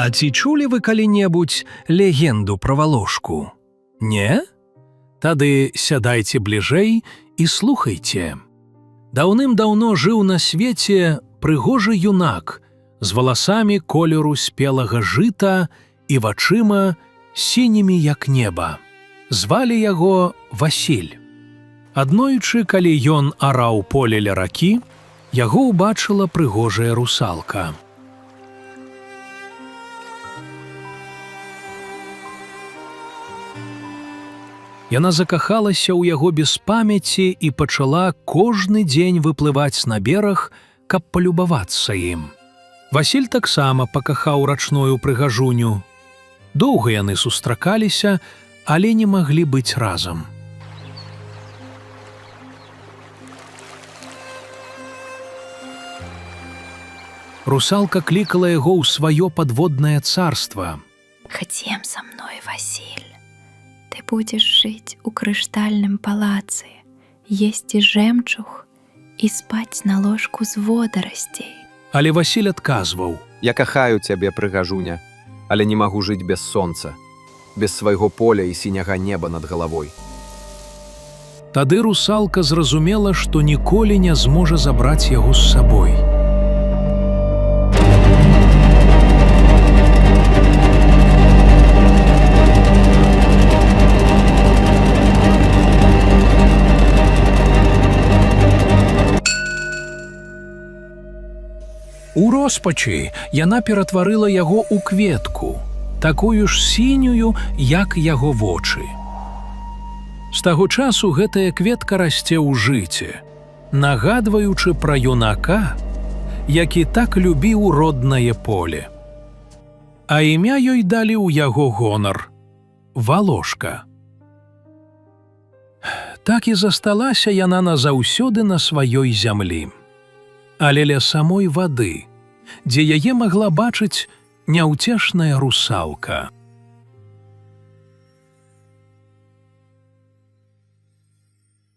А ці чулі вы калі-небудзь легенду пра Валошку? Не? Тады сядайце бліжэй і слухайце. Даўным-даўно жыў на свеце прыгожы юнак з валасамі колеру спелага жыта і вачыма сінімі, як неба. Звалі яго Васіль. Аднойчы, калі ён араў поле ля ракі, яго ўбачыла прыгожая русалка. Яна закахалася ў яго без памяці і пачала кожны дзень выплываць на бераг, каб палюбавацца ім. Васіль таксама пакахаў рачную прыгажуню. Доўга яны сустракаліся, але не маглі быць разам. Русалка клікала яго ў сваё падводнае царства. «Хадзем са мной, Васіль. Ты будзеш жыць у крыштальным палацы, есці жэмчуг і спаць на ложку з водарасцей». Але Васіль адказваў: «Я кахаю цябе, прыгажуня, але не магу жыць без сонца, без свайго поля і сіняга неба над галавой». Тады русалка зразумела, што ніколі не зможа забраць яго з сабой. У роспачы яна ператварыла яго ў кветку, такую ж сінюю, як яго вочы. З таго часу гэтая кветка расце ў жыце, нагадваючы пра юнака, які так любіў роднае поле. А імя ёй далі ў яго гонар – Валошка. Так і засталася яна назаўсёды на сваёй зямлі. Але ля самой вады, дзе яе магла бачыць няўцешная русалка.